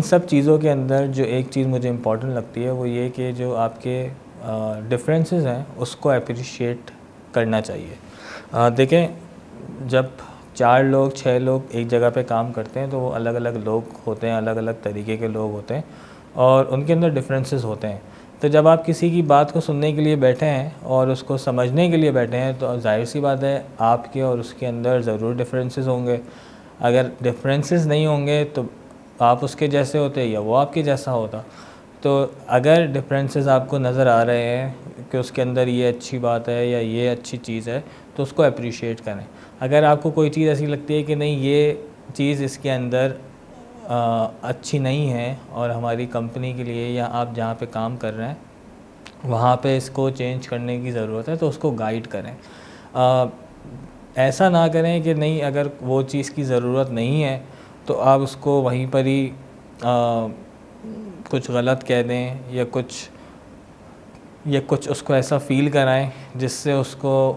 सब चीज़ों के अंदर जो एक चीज़ मुझे इम्पॉर्टेंट लगती है वो ये कि जो आपके डिफरेंसेस हैं उसको अप्रिशिएट करना चाहिए। देखें, जब 4 लोग 6 लोग एक जगह पे काम करते हैं तो वो अलग अलग लोग होते हैं, अलग अलग तरीके के लोग होते हैं और उनके अंदर डिफरेंसेस होते हैं। तो जब आप किसी की बात को सुनने के लिए बैठे हैं और उसको समझने के लिए बैठे हैं तो जाहिर सी बात है आपके और उसके अंदर ज़रूर डिफरेंसेस होंगे। अगर डिफरेंसेस नहीं होंगे तो आप उसके जैसे होते या वो आपके जैसा होता। तो अगर डिफरेंसेस आपको नज़र आ रहे हैं कि उसके अंदर ये अच्छी बात है या ये अच्छी चीज़ है तो उसको अप्रिशिएट करें। अगर आपको कोई चीज़ ऐसी लगती है कि नहीं ये चीज़ इसके अंदर अच्छी नहीं है और हमारी कंपनी के लिए या आप जहाँ पे काम कर रहे हैं वहाँ पे इसको चेंज करने की ज़रूरत है तो उसको गाइड करें। ऐसा ना करें कि नहीं, अगर वो चीज़ की ज़रूरत नहीं है तो आप उसको वहीं पर ही कुछ गलत कह दें या कुछ उसको ऐसा फ़ील कराएं जिससे उसको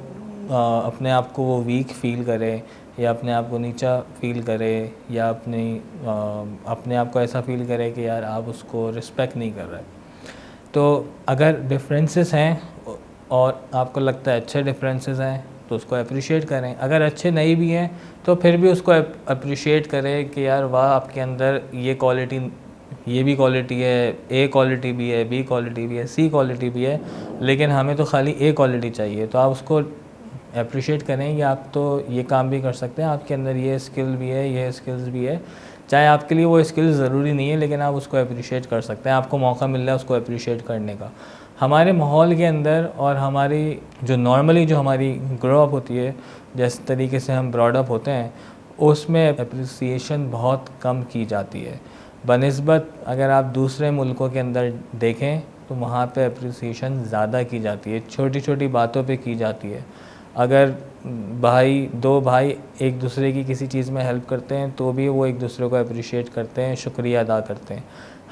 अपने आप को वो वीक फ़ील करे या अपने आप को नीचा फ़ील करे या अपने आप को ऐसा फ़ील करे कि यार आप उसको रिस्पेक्ट नहीं कर रहे। तो अगर डिफरेंसेस हैं और आपको लगता है अच्छे डिफरेंसेस हैं तो उसको अप्रिशिएट करें। अगर अच्छे नहीं भी हैं तो फिर भी उसको अप्रिशिएट करें कि यार वाह, आपके अंदर ये भी क्वालिटी है, ए क्वालिटी भी है, बी क्वालिटी भी है, सी क्वालिटी भी है, लेकिन हमें तो खाली ए क्वालिटी चाहिए। तो आप उसको अप्रिशिएट करें कि आप तो ये काम भी कर सकते हैं, आपके अंदर ये स्किल भी है, ये स्किल्स भी है। चाहे आपके लिए वो स्किल ज़रूरी नहीं है लेकिन आप उसको अप्रिशिएट कर सकते हैं। आपको मौका मिल रहा है उसको अप्रिशिएट करने का। हमारे माहौल के अंदर और हमारी जो नॉर्मली जो हमारी ग्रो अप होती है, जिस तरीके से हम ब्रॉड अप होते हैं, उसमें अप्रिसिएशन बहुत कम की जाती है बनिस्बत अगर आप दूसरे मुल्कों के अंदर देखें तो वहाँ पे अप्रिसिएशन ज़्यादा की जाती है, छोटी छोटी बातों पे की जाती है। अगर दो भाई एक दूसरे की किसी चीज़ में हेल्प करते हैं तो भी वो एक दूसरे को अप्रिशिएट करते हैं, शुक्रिया अदा करते हैं।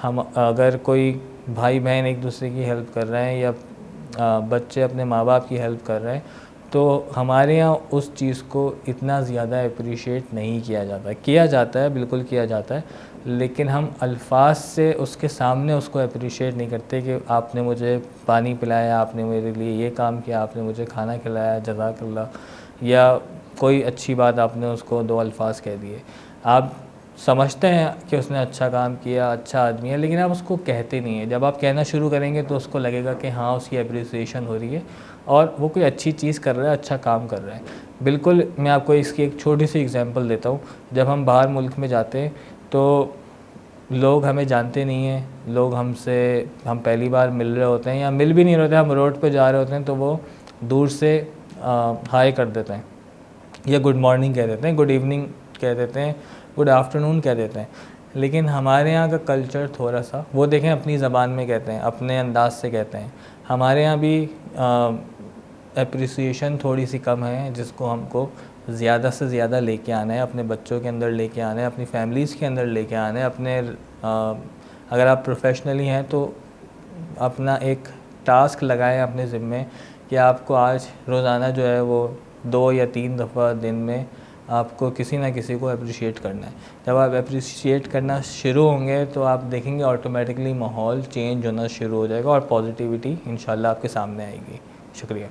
हम अगर कोई भाई बहन एक दूसरे की हेल्प कर रहे हैं या बच्चे अपने माँ बाप की हेल्प कर रहे हैं तो हमारे यहाँ उस चीज़ को इतना ज़्यादा अप्रिशिएट नहीं किया जाता। किया जाता है, बिल्कुल किया जाता है, लेकिन हम अल्फाज से उसके सामने उसको अप्रिशिएट नहीं करते कि आपने मुझे पानी पिलाया, आपने मेरे लिए ये काम किया, आपने मुझे खाना खिलाया, जज़ाकल्लाह, या कोई अच्छी बात आपने उसको 2 अल्फाज कह दिए। आप समझते हैं कि उसने अच्छा काम किया, अच्छा आदमी है, लेकिन आप उसको कहते नहीं हैं। जब आप कहना शुरू करेंगे तो उसको लगेगा कि हाँ, उसकी अप्रिसिएशन हो रही है और वो कोई अच्छी चीज़ कर रहा है, अच्छा काम कर रहा है। बिल्कुल, मैं आपको इसकी एक छोटी सी एग्जांपल देता हूँ। जब हम बाहर मुल्क में जाते हैं तो लोग हमें जानते नहीं हैं, हम पहली बार मिल रहे होते हैं या मिल भी नहीं रहे होते, हम रोड पे जा रहे होते हैं तो वो दूर से हाय कर देते हैं या गुड मॉर्निंग कह देते हैं, गुड इवनिंग कह देते हैं, गुड आफ्टरनून कह देते हैं। लेकिन हमारे यहाँ का कल्चर थोड़ा सा, वो देखें अपनी ज़बान में कहते हैं, अपने अंदाज से कहते हैं। हमारे यहाँ भी अप्रिसिएशन थोड़ी सी कम है जिसको हमको ज़्यादा से ज़्यादा लेके आना है, अपने बच्चों के अंदर लेके आना है, अपनी फैमिलीज़ के अंदर लेके आना है। अगर आप प्रोफेशनली हैं तो अपना एक टास्क लगाएं अपने ज़िम्मे कि आपको आज रोज़ाना जो है वो 2 या 3 दफ़ा दिन में आपको किसी ना किसी को अप्रिशिएट करना है। जब आप अप्रिशिएट करना शुरू होंगे तो आप देखेंगे ऑटोमेटिकली माहौल चेंज होना शुरू हो जाएगा और पॉजिटिविटी इंशाल्लाह आपके सामने आएगी। शुक्रिया।